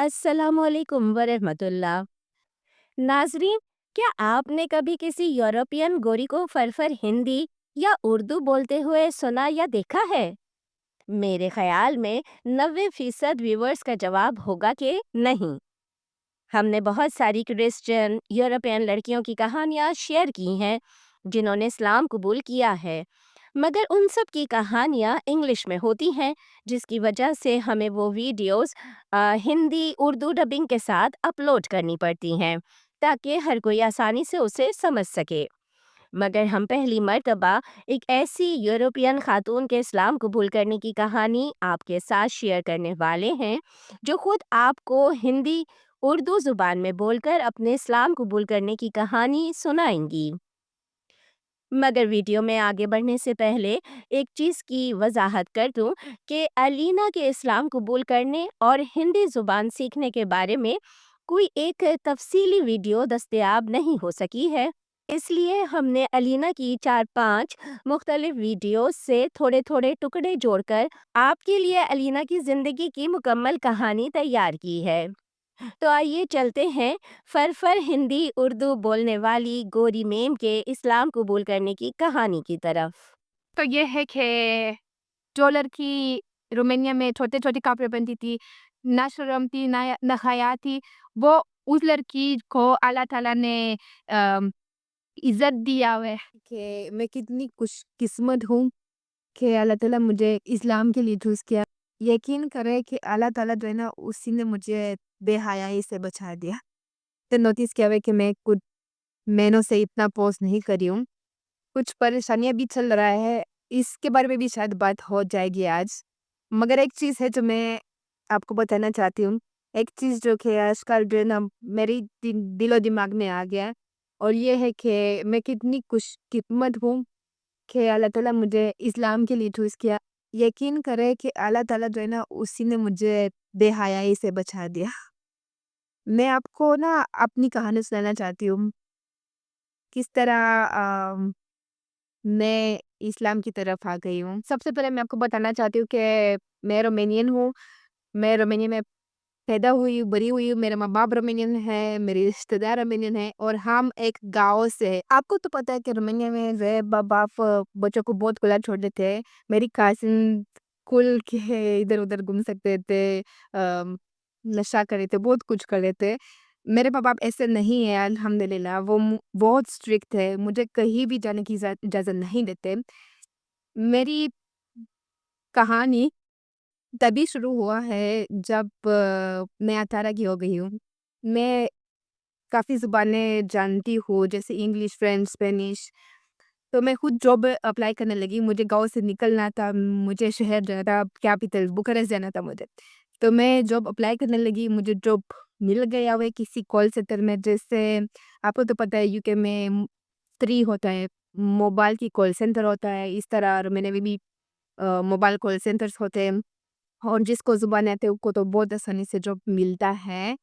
अस्सलामुअलैकुम वरहमतुल्लाह। नाजरीन, क्या आपने कभी किसी यूरोपियन गोरी को फरफर हिंदी या उर्दू बोलते हुए सुना या देखा है? मेरे ख्याल में 90% व्यूवर्स का जवाब होगा कि नहीं। हमने बहुत सारी क्रिश्चियन यूरोपियन लड़कियों की कहानियाँ शेयर की हैं जिन्होंने इस्लाम कबूल किया है, मगर उन सब की कहानियाँ इंग्लिश में होती हैं, जिसकी वजह से हमें वो वीडियोस हिंदी उर्दू डबिंग के साथ अपलोड करनी पड़ती हैं ताकि हर कोई आसानी से उसे समझ सके। मगर हम पहली मर्तबा एक ऐसी यूरोपियन खातून के इस्लाम कबूल करने की कहानी आपके साथ शेयर करने वाले हैं जो खुद आपको हिंदी उर्दू ज़ुबान में बोलकर अपने इस्लाम कबूल करने की कहानी सुनाएंगी। मगर वीडियो में आगे बढ़ने से पहले एक चीज़ की वजाहत कर दूं कि अलीना के इस्लाम कबूल करने और हिंदी ज़ुबान सीखने के बारे में कोई एक तफसीली वीडियो दस्तयाब नहीं हो सकी है। इसलिए हमने अलीना की 4-5 मुख्तलिफ वीडियोस से थोड़े थोड़े टुकड़े जोड़कर आपके लिए अलीना की ज़िंदगी की मुकम्मल कहानी तैयार की है। तो आइए चलते हैं फरफर हिंदी उर्दू बोलने वाली गोरी मेम के इस्लाम कबूल करने की कहानी की तरफ। तो ये है कि जो लड़की रोमानिया में छोटे-छोटे कपड़े पहनती थी, ना शर्म थी, ना हया थी, वो उस लड़की को अल्लाह ताला ने अ, इज़्ज़त दिया हुआ है कि मैं कितनी खुशकिस्मत हूँ कि अल्लाह ताला मुझे इस्लाम के लिए चूज़ किया। यकीन करें कि अल्लाह ताला जो है ना, उसी ने मुझे बेहयाई से बचा दिया। तो नोटिस किया हुआ है कि मैं कुछ महीनों से इतना पोस्ट नहीं कर रही हूँ। कुछ परेशानियाँ भी चल रहा है, इसके बारे में भी शायद बात हो जाएगी आज। मगर एक चीज़ है जो मैं आपको बताना चाहती हूँ, एक चीज़ जो कि आजकल जो है ना मेरी दिलो-दिमाग में आ गया है और ये है कि मैं कितनी खुशकिस्मत हूँ कि अल्लाह ताला मुझे इस्लाम के लिए चूज़ किया। यकीन करें कि अल्लाह ताला जो है ना उसी ने मुझे बेहयाई से बचा दिया। मैं आपको ना अपनी कहानी सुनाना चाहती हूँ, किस तरह मैं इस्लाम की तरफ आ गई हूँ। सबसे पहले मैं आपको बताना चाहती हूँ कि मैं रोमेनियन हूँ। मैं रोमेनिया में पैदा हुई, बड़ी हुई, मेरे माँ-बाप रोमेनियन हैं, मेरे रिश्तेदार रोमेनियन हैं और हम एक गाँव से हैं। आपको तो पता है कि रोमेनिया में जो है बाप बच्चों को बहुत खुला छोड़ देते हैं। मेरी कज़िन खुल के इधर-उधर घूम सकते थे, नशा कर रहे थे, बहुत कुछ कर रहे थे। मेरे माँ-बाप ऐसे नहीं है अल्हम्दुलिल्लाह, वो बहुत स्ट्रिक्ट है, मुझे कहीं भी जाने की इजाज़त नहीं देते। मेरी कहानी तभी शुरू हुआ है जब मैं 18 की हो गई हूँ। मैं काफ़ी ज़ुबानें जानती हूँ जैसे इंग्लिश, फ्रेंच, स्पेनिश। तो मैं खुद जॉब अप्लाई करने लगी, मुझे गाँव से निकलना था, मुझे शहर जाना था, कैपिटल बुखारेस्ट जाना था मुझे। तो मैं जॉब अप्लाई करने लगी, मुझे जॉब मिल गया वो किसी कॉल सेंटर में। जैसे आपको तो पता है यूके में 3 होता है, मोबाइल की कॉल सेंटर होता है, इस तरह और मैंने भी मोबाइल कॉल सेंटर्स होते हैं और जिसको ज़ुबान आते हैं उसको तो बहुत आसानी से जॉब मिलता है।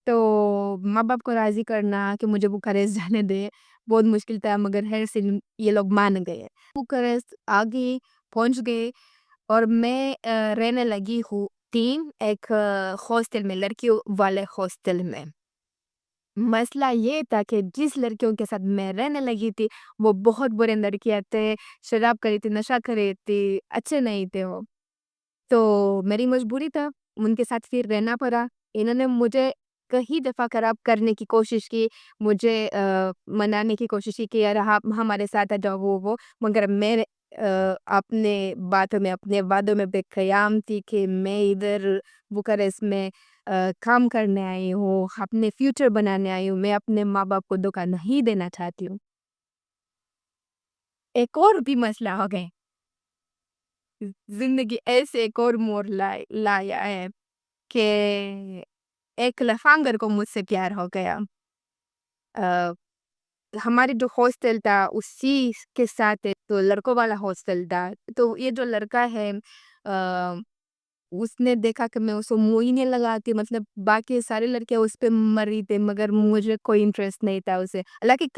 तो माँ-बाप को राज़ी करना कि मुझे बुखारेस्ट जाने दें, बहुत मुश्किल था मगर खैर से ये लोग मान गए। बुखारेस्ट आ गई, पहुँच गए और मैं रहने लगी हूँ एक हॉस्टल में, लड़कियों वाले हॉस्टल में। मसला ये था कि जिस लड़कियों के साथ मैं रहने लगी थी, वो बहुत बुरे लड़कियाँ थे, शराब कर रही थी, नशा कर रही थी, अच्छे नहीं थे वो। तो मेरी मजबूरी था, उनके साथ फिर रहना पड़ा। इन्होंने मुझे कई दफ़ा खराब करने की कोशिश की, मुझे मनाने की कोशिश की कि यार आप हमारे साथ आ जाओ वो, मगर मैं अपने बातों में, अपने वादों में बेक़याम थी कि मैं इधर बुखारेस्ट में काम करने आई हूँ, अपने फ्यूचर बनाने आई हूँ, मैं अपने माँ-बाप को धोखा नहीं देना चाहती हूँ। एक और भी मसला हो गए, ज़िंदगी ऐसे एक और मोड़ लाया है कि एक लफांगर को मुझसे प्यार हो गया। अ, हमारे जो हॉस्टल था उसी के साथ एक तो लड़कों वाला हॉस्टल था। तो ये जो लड़का है अ, उसने देखा कि मैं उसको मुँह ही नहीं लगाती, मतलब बाकी सारी लड़कियाँ उस पे मरी थी मगर मुझे कोई इंटरेस्ट नहीं था उसे। हालाँकि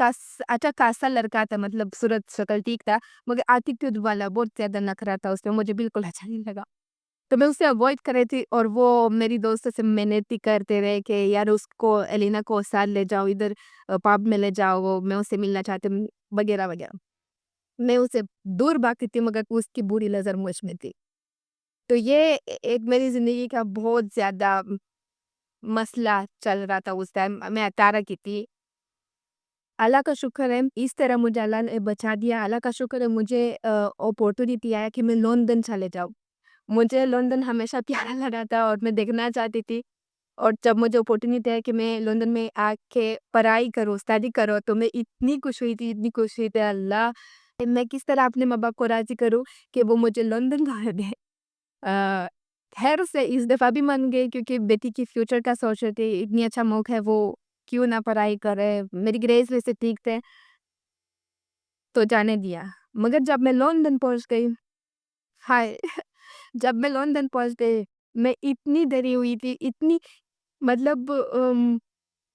अच्छा खासा लड़का था, मतलब सूरत शक्ल ठीक था, मगर एटीट्यूड वाला बहुत ज़्यादा नखरा था उसमें, मुझे बिल्कुल अच्छा नहीं लगा। تو میں اسے اوائڈ کر رہی تھی، اور وہ میری دوستوں سے منتی کرتے رہے کہ یار اس کو ایلینا کو ساتھ لے جاؤ، ادھر پب میں لے جاؤ، میں اسے ملنا چاہتی ہوں وغیرہ وغیرہ. میں اسے دور بھاگتی تھی مگر اس کی بری نظر مجھ میں تھی. تو یہ ایک میری زندگی کا بہت زیادہ مسئلہ چل رہا تھا اس ٹائم. میں اطارا کی تھی. اللہ کا شکر ہے اس طرح مجھے اللہ نے بچا دیا. اللہ کا شکر ہے مجھے اپورچونیٹی آیا کہ میں لندن چلے جاؤں. مجھے لندن ہمیشہ پیارا لگا تھا اور میں دیکھنا چاہتی تھی. اور جب مجھے اپورچونیٹی ہے کہ میں لندن میں آ کے پڑھائی کروں، اسٹڈی کروں، تو میں اتنی خوش ہوئی تھی، اتنی خوش ہوئی تھی. اللہ میں کس طرح اپنے ماں باپ کو راضی کروں کہ وہ مجھے لندن بھیج دے. خیر سے اس دفعہ بھی مان گئی کیونکہ بیٹی کی فیوچر کا سوچ رہی تھی. اتنی اچھا موقع ہے، وہ کیوں نہ پڑھائی کرے. میری گریڈز ویسے ٹھیک تھے تو جانے دیا. مگر جب میں لندن پہنچ گئی، ہائے جب میں لندن پہنچ گئی میں اتنی ڈری ہوئی تھی، اتنی مطلب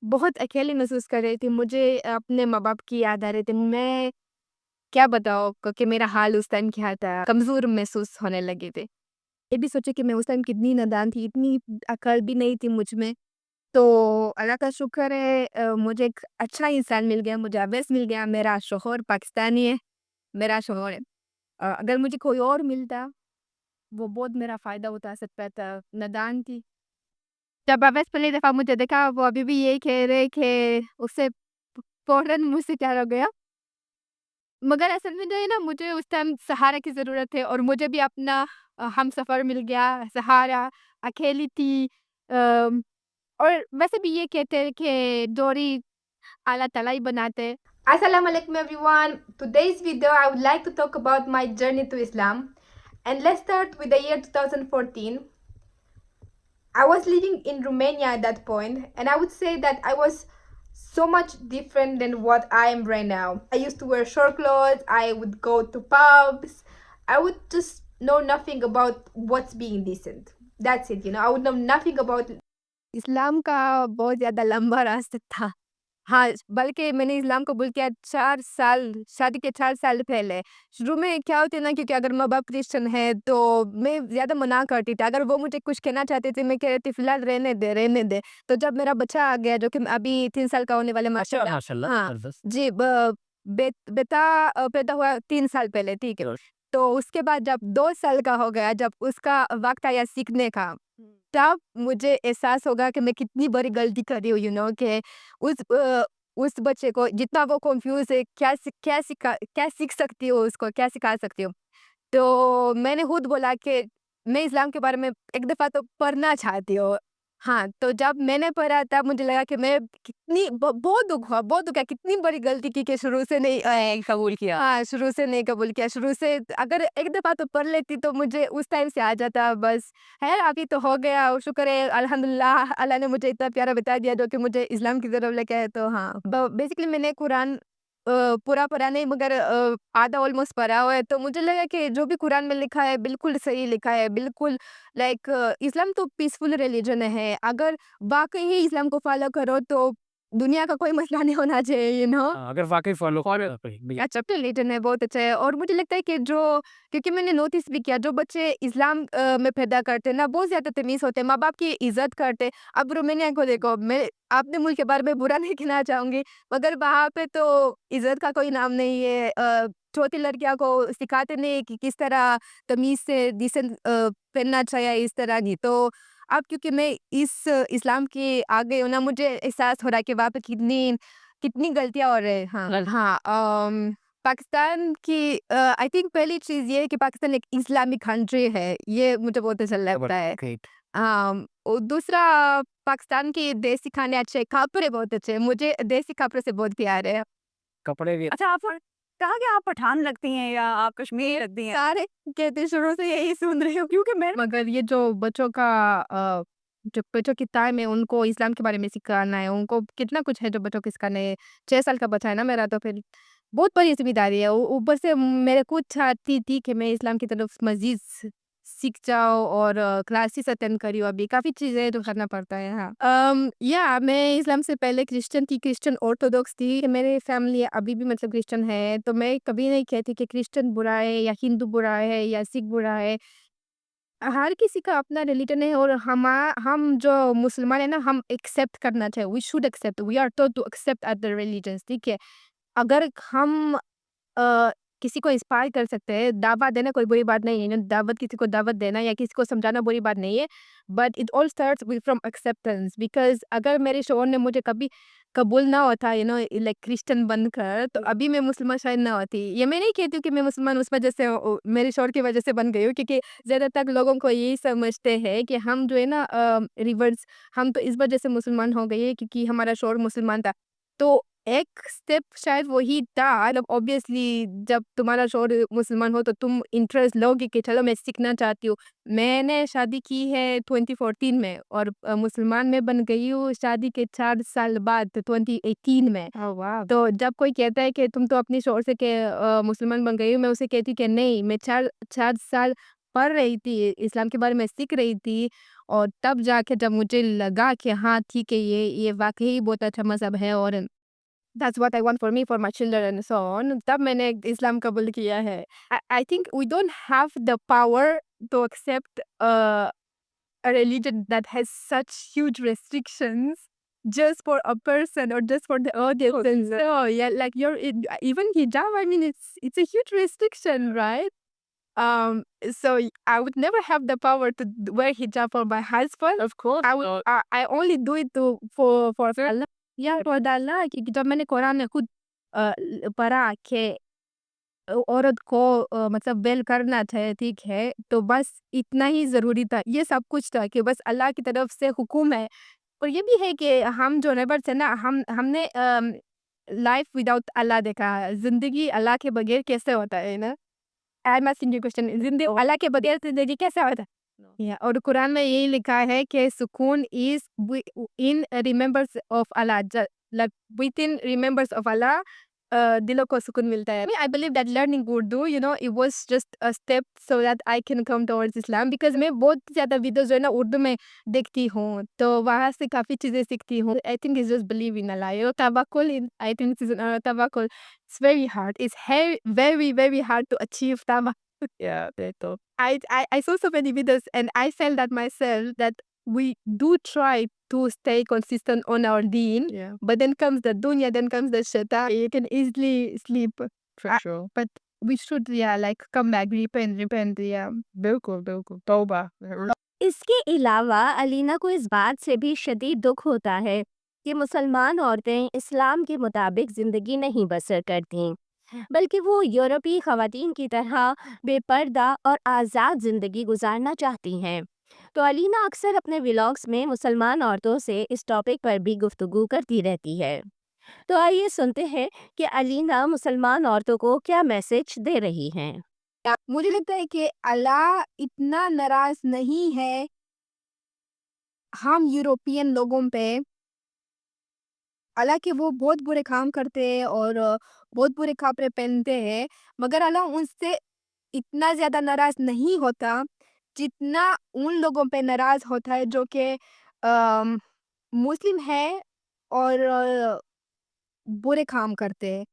بہت اکیلی محسوس کر رہی تھی. مجھے اپنے ماں باپ کی یاد آ رہی تھی. میں کیا بتاؤ کہ میرا حال اس ٹائم کیا تھا. کمزور محسوس ہونے لگے تھے. یہ بھی سوچے کہ میں اس ٹائم کتنی نادان تھی، اتنی عقل بھی نہیں تھی مجھ میں. تو اللہ کا شکر ہے مجھے ایک اچھا انسان مل گیا، مجھے اویس مل گیا. میرا شوہر پاکستانی ہے، میرا شوہر ہے. اگر مجھے کوئی اور ملتا وہ بہت میرا فائدہ اٹھا سکتا تھا. نادان تھی. جب اویس پہلی دفعہ مجھے دیکھا وہ ابھی بھی یہی کہہ رہے کہ اس سے فوراً مجھ سے پیار ہو گیا. مگر اصل میں جو ہے نا، مجھے اس ٹائم سہارا کی ضرورت ہے اور مجھے بھی اپنا ہم سفر مل گیا. سہارا اکیلی تھی. اور ویسے بھی یہ کہتے ہیں کہ ڈوری اللہ تعالیٰ ہی بناتے. Assalamu alaikum everyone. Today's video I would like to talk about my journey to Islam. And let's start with the year 2014. I was living in Romania at that point, and I would say that I was so much different than what I am right now. I used to wear short clothes, I would go to pubs, I would just know nothing about what's being decent. That's it, I would know nothing about اسلام کا بہت زیادہ لمبا راستہ تھا. ہاں بلکہ میں نے اسلام قبول کیا 4 سال، شادی کے 4 سال پہلے. شروع میں کیا ہوتی نا، کیونکہ اگر ماں باپ کرسچن ہے تو میں زیادہ منع کرتی تھی. اگر وہ مجھے کچھ کہنا چاہتے تھے میں کہتی تھی فی الحال رہنے دے رہنے دے. تو جب میرا بچہ آ گیا جو کہ ابھی 3 سال کا ہونے والے، ماشاءاللہ، ہاں جی، بیٹا پیدا ہوا 3 سال پہلے، ٹھیک ہے. تو اس کے بعد جب 2 سال کا ہو گیا، جب اس کا وقت آیا سیکھنے کا، تب مجھے احساس ہوگا کہ میں کتنی بڑی غلطی کر رہی ہوں. کہ اس بچے کو جتنا وہ کنفیوز ہے، کیا سیکھ سکتی ہوں، اس کو کیا سکھا سکتی ہوں. تو میں نے خود بولا کہ میں اسلام کے بارے میں ایک دفعہ تو پڑھنا چاہتی ہوں. ہاں تو جب میں نے پڑھا تب مجھے لگا کہ میں کتنی بہت دکھ ہوا، کتنی بڑی غلطی کی کہ شروع سے نہیں قبول کیا. ہاں شروع سے نہیں قبول کیا. شروع سے اگر ایک دفعہ تو پڑھ لیتی تو مجھے اس ٹائم سے آ جاتا. بس خیر ابھی تو ہو گیا، شکر ہے الحمدللہ. اللہ نے مجھے اتنا پیارا بتا دیا جو کہ مجھے اسلام کی طرف لے کے آئے. تو ہاں بیسیکلی میں نے قرآن پورا پڑھا نہیں مگر آدھا آلموسٹ پڑھا ہوا ہے. تو مجھے لگا کہ جو بھی قرآن میں لکھا ہے بالکل صحیح لکھا ہے. بالکل لائک اسلام تو پیسفل ریلیجن ہے. اگر واقعی ہی اسلام کو فالو کرو تو دنیا کا کوئی مسئلہ نہیں ہونا چاہیے. اگر واقعی فالو اچھا ریلیجن ہے، بہت اچھا ہے. اور مجھے لگتا ہے کہ کیونکہ میں نے نوٹس بھی کیا جو بچے اسلام میں پیدا کرتے نا، بہت زیادہ تمیز ہوتے، ماں باپ کی عزت کرتے. اب رومینیا کو دیکھو، میں اپنے ملک کے بارے میں برا نہیں کہنا چاہوں گی مگر وہاں پہ تو عزت کا کوئی نام نہیں ہے. چھوٹی لڑکیاں کو سکھاتے نہیں کہ کس طرح تمیز سے ڈیسنٹ پہننا چاہیے، اس طرح کی. تو اب کیونکہ میں اس اسلام کے آگے ہوں نا، مجھے احساس ہو رہا ہے کہ وہاں پہ کتنی غلطیاں ہو رہے. ہاں پاکستان کی آئی تھنک پہلی چیز یہ ہے کہ پاکستان ایک اسلامک کنٹری ہے. یہ مجھے بہت اچھا لگتا ہے. اور دوسرا پاکستان کی دیسی کھانے اچھے، کھاپرے بہت اچھے. مجھے دیسی کھاپرے سے بہت پیار ہے. کپڑے بھی. اچھا آپ کہا کہ آپ پٹھان لگتی ہیں یا آپ کشمیری لگتی ہیں؟ سارے کہتے شروع سے یہی سن رہی ہوں کیونکہ میں مگر یہ جو بچوں کی ٹائم ہے ان کو اسلام کے بارے میں سکھانا ہے. ان کو کتنا کچھ ہے جو بچوں کو سکھانا ہے. 6 سال کا بچہ ہے نا میرا، تو پھر بہت بڑی ذمہ داری ہے. اوپر سے میرے کو چاہتی تھی کہ میں اسلام کی طرف مزید سیکھ جاؤ اور کلاسز اٹینڈ کری ہوں. ابھی کافی چیزیں جو کرنا پڑتا ہے. ہاں میں اسلام سے پہلے کرسچن تھی، کرسچن آرتھوڈاکس تھی. میری فیملی ابھی بھی مطلب کرسچن ہے. تو میں کبھی نہیں کہتی کہ کرسچن برا ہے یا ہندو برا ہے یا سکھ برا ہے. हर किसी का अपना रिलीजन है और हम जो मुसलमान है ना, हम एक्सेप्ट करना चाहिए, we should accept, we are told to accept other religions, ठीक है। अगर हम किसी को इंस्पायर कर सकते हैं, दावत देना कोई बुरी बात नहीं है, दावत किसी को दावत देना या किसी को समझाना बुरी बात नहीं है, but it all starts with from acceptance, because अगर मेरे शौहर ने मुझे कभी कबूल ना होता, लाइक क्रिश्चियन बनकर, तो अभी मैं मुसलमान शायद ना होती। ये मैं नहीं कहती हूँ कि मैं मुसलमान उस वजह से मेरे शौहर की वजह से बन गई हूँ, क्योंकि ज़्यादातर लोगों को यही समझते हैं कि हम जो है ना रिवर्स, हम तो इस वजह से मुसलमान हो गए क्योंकि हमारा शौहर मुसलमान था। तो एक स्टेप शायद वही था, मतलब ऑब्वियसली जब तुम्हारा शौहर मुसलमान हो तो तुम इंटरेस्ट लोगे कि चलो मैं सीखना चाहती हूँ। मैंने शादी की है 2014 में और मुसलमान मैं बन गई हूँ शादी के 4 साल बाद 2018 में। ओह वाह! तो जब कोई कहता है कि तुम तो अपनी शौहर से के मुसलमान बन गई हो, मैं उसे कहती हूँ कि नहीं, मैं 4 साल पढ़ रही थी, इस्लाम के बारे में सीख रही थी और तब जाके जब मुझे लगा कि हाँ, ठीक है, ये वाक़ई बहुत अच्छा मज़हब है और that's what I want for me, for my children and so on, तब मैंने इस्लाम कबूल किया है। I think we don't have the power to accept a religion that has such huge restrictions just for a person or just for the audience. And so yeah, like even hijab, I mean, it's a huge restriction, right? So I would never have the power to wear hijab for my husband. Of course I would not. I only do it for Allah. Yeah, for Allah, क्योंकि जब मैंने कुरान में खुद पढ़ा कि औरत को मतलब वेल करना चाहिए, ठीक है? तो बस इतना ही ज़रूरी था। ये सब कुछ था कि बस अल्लाह की तरफ से हुक्म है। और ये भी है कि हम जो नेबर्स हैं ना, हमने लाइफ विदाउट अल्लाह देखा है। ज़िंदगी अल्लाह के बगैर कैसे होता है ना? I am asking you question, Allah के बगैर ज़िंदगी कैसे होता है? या और कुरान में यही लिखा है कि सुकून is in remembers of Allah, like with in remembers of Allah दिलों को सुकून मिलता है। I believe that learning Urdu, it was just a step so that I can come towards Islam, because मैं बहुत ज़्यादा वीडियोज़ जो है ना उर्दू में देखती हूँ, तो वहाँ से काफ़ी चीज़ें सीखती हूँ। I think it's just believe in Allah, तवक्कुल इन, आई थिंक इट्स तवक्कुल, it's very hard, it's very, very hard to achieve तवक्कुल। Yeah, they thought. I saw so many videos and I felt that myself, that we do try to stay consistent on our deen, Yeah, but then comes the dunya, then comes the shaitan. You can easily sleep. for sure. But we should, yeah, like come back, repent, yeah. बिल्कुल, बिल्कुल, तौबा। इसके अलावा अलीना को इस बात से भी शदीद दुख होता है कि मुसलमान औरतें इस्लाम के मुताबिक ज़िंदगी नहीं बसर करतीं, बल्कि वो यूरोपीय ख़वातीन की तरह बेपर्दा और आज़ाद ज़िंदगी गुजारना चाहती हैं। तो अलीना अक्सर अपने व्लॉग्स में मुसलमान औरतों से इस टॉपिक पर भी गुफ्तगू करती रहती है। तो आइए सुनते हैं कि अलीना मुसलमान औरतों को क्या मैसेज दे रही हैं। मुझे लगता है कि अल्लाह इतना नाराज नहीं है हम यूरोपियन लोगों पे, हालाँकि वो बहुत बुरे काम करते हैं और बहुत बुरे कपड़े पहनते हैं, मगर अल्लाह उनसे इतना ज़्यादा नाराज़ नहीं होता, जितना उन लोगों पे नाराज़ होता है जो कि मुस्लिम है और बुरे काम करते हैं।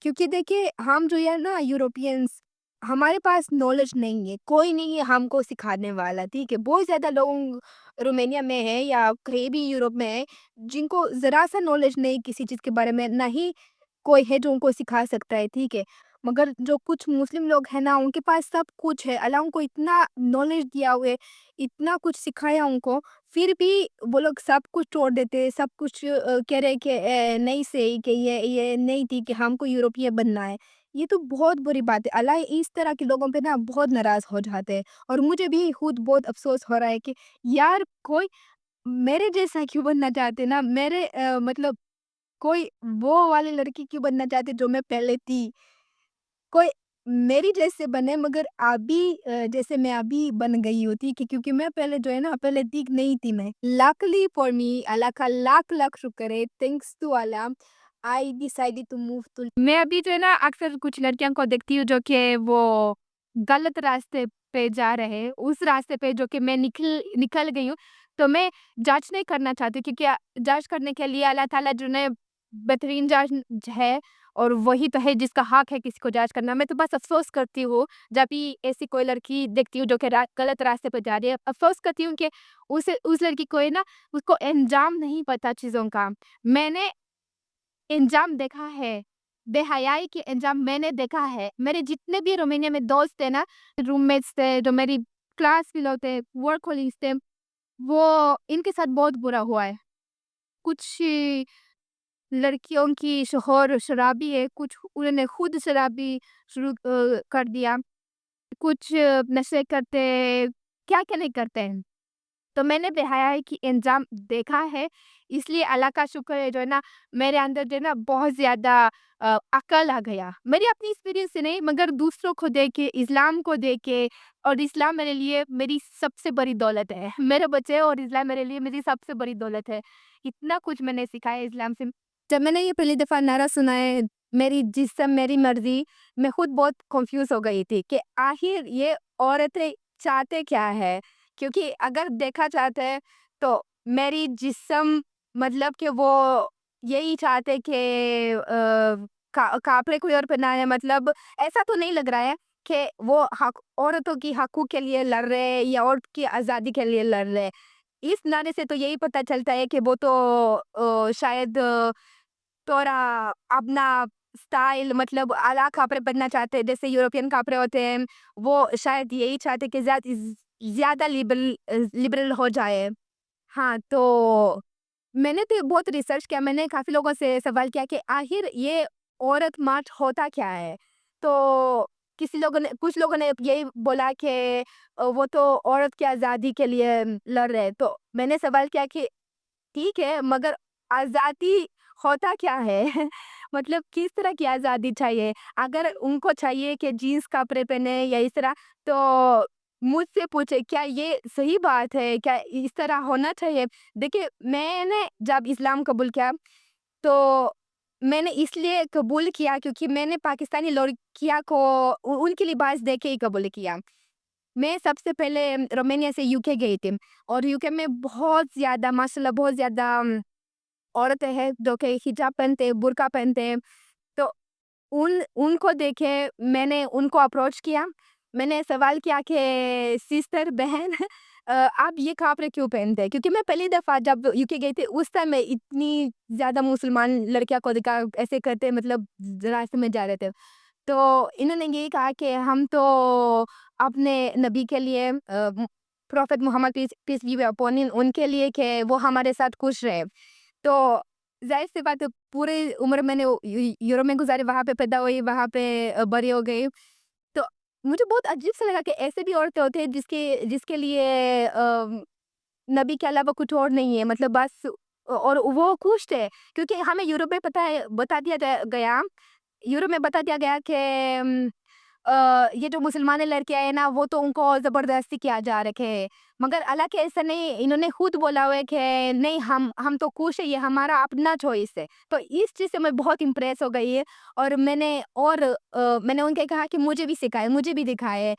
क्योंकि देखिए, हम जो है ना यूरोपियंस, हमारे पास नॉलेज नहीं है, कोई नहीं है हमको सिखाने वाला, ठीक है? बहुत ज़्यादा लोग रोमानिया में है या कहीं भी यूरोप में है, जिनको ज़रा-सा नॉलेज नहीं किसी चीज़ के बारे में, ना ही कोई है जो उनको सिखा सकता है, ठीक है? मगर जो कुछ मुस्लिम लोग हैं ना, उनके पास सब कुछ है, अल्लाह उनको इतना नॉलेज दिया हुआ है, इतना कुछ सिखाया उनको, फिर भी वो लोग सब कुछ छोड़ देते हैं, सब कुछ कह रहे हैं कि नहीं सही, कि ये नहीं थी कि हमको यूरोपीय बनना है। ये तो बहुत बुरी बात है। अल्लाह इस तरह के लोगों पे ना बहुत नाराज़ हो जाते हैं और मुझे भी खुद बहुत अफ़सोस हो रहा है कि यार, कोई मेरे जैसा क्यों बनना चाहते ना, मेरे मतलब कोई वो वाली लड़की क्यों बनना चाहते जो मैं पहले थी। कोई मेरी जैसे बने, मगर अभी जैसे मैं अभी बन गई हूँ, ठीक है? क्योंकि मैं पहले जो है ना, पहले ठीक नहीं थी मैं। लकीली फॉर मी, अल्लाह का लाख-लाख शुक्र है, thanks to Allah, I decided to move to, मैं अभी जो है ना अक्सर कुछ लड़कियों को देखती हूँ जो कि वो गलत रास्ते पे जा रहे हैं, उस रास्ते पे जो कि मैं निकल गई हूँ। तो मैं जज नहीं करना चाहती, क्योंकि जज करने के लिए अल्लाह ताला जो ने बेहतरीन जज है, اور وہی تو ہے جس کا حق ہے کسی کو جج کرنا. میں تو بس افسوس کرتی ہوں جب بھی ایسی کوئی لڑکی دیکھتی ہوں جو کہ غلط راستے پہ جا رہی ہے. افسوس کرتی ہوں کہ اس لڑکی کو ہے نا اس کو انجام نہیں پتا چیزوں کا. میں نے انجام دیکھا ہے, بے حیائی کے انجام میں نے دیکھا ہے. میرے جتنے بھی رومینیا میں دوست تھے نا, روم میٹس تھے, جو میری کلاس فیلو تھے, ورک کولیگز تھے, وہ ان کے ساتھ بہت برا ہوا ہے. کچھ لڑکیوں کی شوہر شرابی ہے, کچھ انہوں نے خود شرابی شروع کر دیا, کچھ نشے کرتے, کیا کیا نہیں کرتے ہیں. تو میں نے بے حیائی کی انجام دیکھا ہے. اس لیے اللہ کا شکر ہے جو ہے نا میرے اندر جو ہے نا بہت زیادہ عقل آ گیا. میری اپنی ایکسپیرینس سے نہیں مگر دوسروں کو دیکھ کے, اسلام کو دیکھ کے, اور اسلام میرے لیے میری سب سے بڑی دولت ہے. میرے بچے اور اسلام میرے لیے میری سب سے بڑی دولت ہے. اتنا کچھ میں نے سکھا ہے اسلام سے. جب میں نے یہ پہلی دفعہ نعرہ سنا ہے میری جسم میری مرضی, میں خود بہت کنفیوز ہو گئی تھی کہ آخر یہ عورتیں چاہتے کیا ہے. کیونکہ اگر دیکھا چاہتے ہیں تو میری جسم مطلب کہ وہ یہی چاہتے کہ کپڑے کوئی اور پہنائے. مطلب ایسا تو نہیں لگ رہا ہے کہ وہ عورتوں کی حقوق کے لیے لڑ رہے یا عورت کی آزادی کے لیے لڑ رہے. اس نعرے سے تو یہی پتہ چلتا ہے کہ وہ تو شاید تھوڑا اپنا سٹائل مطلب اعلیٰ کپڑے پہننا چاہتے ہیں جیسے یورپین کپڑے ہوتے ہیں. وہ شاید یہی چاہتے کہ زیادہ لبرل ہو جائے. ہاں, تو میں نے تو بہت ریسرچ کیا, میں نے کافی لوگوں سے سوال کیا کہ آخر یہ عورت مارچ ہوتا کیا ہے. تو کچھ لوگوں نے یہی بولا کہ وہ تو عورت کی آزادی کے لیے لڑ رہے. تو میں نے سوال کیا کہ ٹھیک ہے مگر آزادی ہوتا کیا ہے. مطلب کس طرح کی آزادی چاہیے. اگر ان کو چاہیے کہ جینس کپڑے پہنے یا اس طرح, تو مجھ سے پوچھے کیا یہ صحیح بات ہے, کیا اس طرح ہونا چاہیے. دیکھیں, میں نے جب اسلام قبول کیا تو میں نے اس لیے قبول کیا کیونکہ میں نے پاکستانی لڑکیاں کو ان کی لباس دیکھ کے ہی قبول کیا. میں سب سے پہلے رومینیا سے یو کے گئی تھی, اور یو کے میں بہت زیادہ ماشاءاللہ بہت زیادہ عورتیں ہیں جو کہ حجاب پہنتے, برقع پہنتے. تو ان کو دیکھے میں نے ان کو اپروچ کیا. میں نے سوال کیا کہ سسٹر بہن آپ یہ کپڑے کیوں پہنتے ہیں. کیونکہ میں پہلی دفعہ جب یو کے گئی تھی اس ٹائم میں اتنی زیادہ مسلمان لڑکیاں کو دیکھا ایسے کرتے, مطلب راستے میں جا رہے تھے. تو انہوں نے یہی کہا کہ ہم تو اپنے نبی کے لیے, prophet Muhammad peace be upon him, ان کے لیے کہ وہ ہمارے ساتھ خوش رہے. تو ظاہر سی بات پورے عمر میں نے یورپ میں گزاری, وہاں پہ پیدا ہوئی, وہاں پہ بڑی ہو گئی. تو مجھے بہت عجیب سا لگا کہ ایسے بھی عورتیں ہوتے ہیں جس کے لیے نبی کے علاوہ کچھ اور نہیں ہے. مطلب بس, اور وہ خوش تھے کیونکہ ہمیں یورپ میں بتا دیا گیا کہ یہ جو مسلمان لڑکیاں ہیں نا وہ تو ان کو زبردستی کیا جا رکھے ہے. مگر اللہ کے ایسا نہیں, انہوں نے خود بولا ہوا ہے کہ نہیں, ہم تو خوش ہے, یہ ہمارا اپنا چوائس ہے. تو اس چیز سے میں بہت امپریس ہو گئی ہے, اور میں نے ان کے کہا کہ مجھے بھی سکھائے, مجھے بھی دکھائے.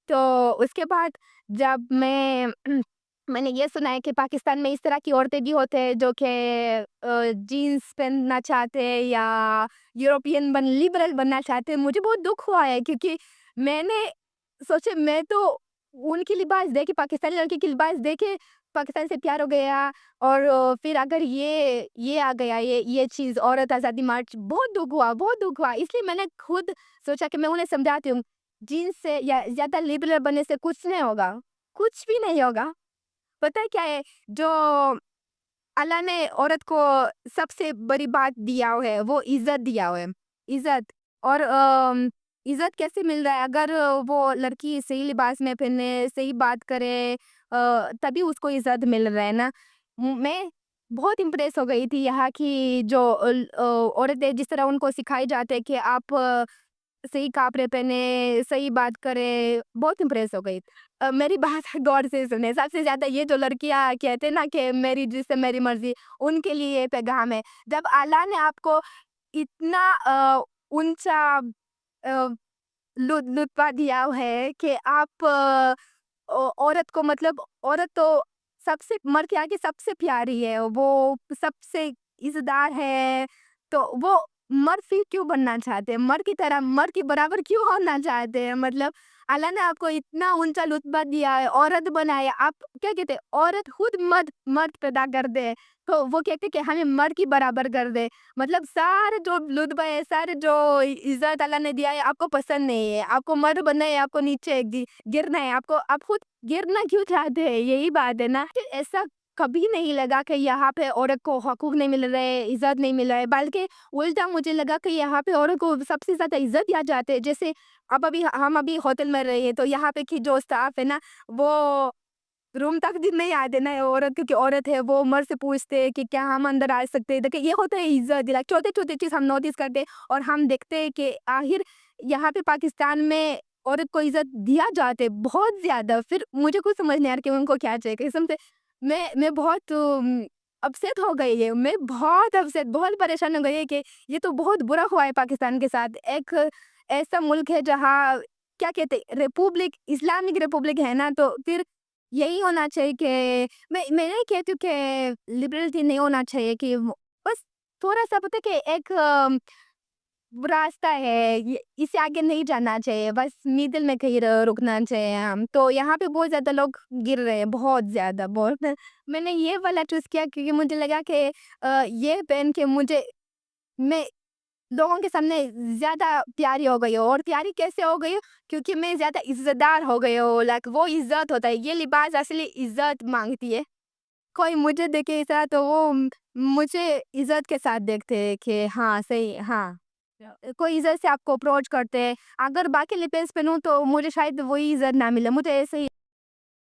تو اس کے بعد جب میں نے یہ سنا ہے کہ پاکستان میں اس طرح کی عورتیں بھی ہوتے ہیں جو کہ جینس پہننا چاہتے ہیں یا یورپین لبرل بننا چاہتے ہیں. مجھے بہت دکھ ہوا ہے کیونکہ میں نے سوچے, میں تو ان کی لباس دیکھے, پاکستانی لڑکی کی لباس دیکھے پاکستان سے پیار ہو گیا. اور پھر اگر یہ آ گیا یہ چیز عورت آزادی مارچ, بہت دکھ ہوا. اس لیے میں نے خود سوچا کہ میں انہیں سمجھاتی ہوں, جینس سے یا زیادہ لبرل بننے سے کچھ نہیں ہوگا, کچھ بھی نہیں ہوگا. پتہ کیا ہے, جو اللہ نے عورت کو سب سے بڑی بات دیا ہوا ہے وہ عزت دیا ہوا ہے. عزت, اور عزت کیسے مل رہا ہے اگر وہ لڑکی صحیح لباس میں پہنے, صحیح بات کرے, تبھی اس کو عزت مل رہا ہے نا. میں بہت امپریس ہو گئی تھی یہاں کی جو عورتیں, جس طرح ان کو سکھائی جاتے کہ آپ صحیح کپڑے پہنے, صحیح بات کرے. بہت امپریس ہو گئی. میری بات غور سے سنیں, سب سے زیادہ یہ جو لڑکیاں کہتے ہیں نا کہ میری جسم میری مرضی, ان کے لیے یہ پیغام ہے. جب اللہ نے آپ کو اتنا اونچا لطفہ دیا ہے کہ آپ عورت کو, مطلب عورت تو سب سے مرد کے آگے سب سے پیاری ہے, وہ سب سے عزتدار ہے, تو وہ मर्द फिर क्यों बनना चाहते हैं? मर्द की तरह मर्द के बराबर क्यों होना चाहते हैं? मतलब अल्लाह ने आपको इतना ऊँचा रुतबा दिया है, औरत बनाया, आप क्या कहते हैं? औरत खुद मर्द मर्द पैदा कर दे, तो वो कहते हैं कि हमें मर्द की बराबर कर दे। मतलब सारे जो रुतबा है, सारे जो इज़्ज़त अल्लाह ने दिया है, आपको पसंद नहीं है। आपको मर्द बनना है, आपको नीचे गिरना है, आपको आप खुद गिरना क्यों चाहते हैं? यही बात है ना। कि ऐसा कभी नहीं लगा कि यहाँ पे औरत को हकूक नहीं मिल रहे, इज़्ज़त नहीं मिल रहा है, बल्कि उल्टा मुझे लगा कि यहाँ पे औरत को सबसे ज़्यादा इज़्ज़त दिया जाते है। जैसे अब अभी हम अभी होटल में रहे हैं, तो यहाँ पे की जो स्टाफ है ना, वो रूम तक भी नहीं आते ना औरत, क्योंकि औरत है वो मर्द से पूछते हैं कि क्या हम अंदर आ सकते हैं? देखिए ये होता है इज़्ज़त दिला, छोटे-छोटे चीज़ हम नोटिस करते हैं और हम देखते हैं कि आखिर यहाँ पे पाकिस्तान में औरत को इज़्ज़त दिया जाता है बहुत ज़्यादा। फिर मुझे कुछ समझ नहीं आ रहा कि उनको क्या चाहिए कसम से। मैं बहुत अपसेट हो गई है, मैं बहुत अपसेट, बहुत परेशान हो गई है कि ये तो बहुत बुरा हुआ है पाकिस्तान के साथ। एक ऐसा मुल्क है जहाँ क्या कहते हैं रिपब्लिक, इस्लामिक रिपब्लिक है ना, तो फिर यही होना चाहिए कि मैं नहीं कहती हूँ कि लिबरलिटी नहीं होना चाहिए, कि बस थोड़ा-सा पता है कि एक रास्ता है, ये इससे आगे नहीं जाना चाहिए, बस मिडल में कहीं रुकना चाहिए हम। तो यहाँ पे बहुत ज़्यादा लोग गिर रहे हैं, बहुत ज़्यादा, बहुत। मैंने ये वाला चूज़ किया क्योंकि मुझे लगा कि ये पहन के मैं लोगों के सामने ज़्यादा प्यारी हो गई हूँ। और प्यारी कैसे हो गई हूँ? क्योंकि मैं ज़्यादा इज़्ज़तदार हो गई हूँ, लाइक वो इज़्ज़त होता है, ये लिबास असली इज़्ज़त माँगती है। कोई मुझे देखे ऐसा तो वो मुझे इज़्ज़त के साथ देखते हैं कि हाँ, सही हाँ। कोई इज़्ज़त से आपको अप्रोच करते हैं। अगर बाकी लिपस्टिक पहनूँ तो मुझे शायद वही इज़्ज़त ना मिले। मुझे ऐसे ही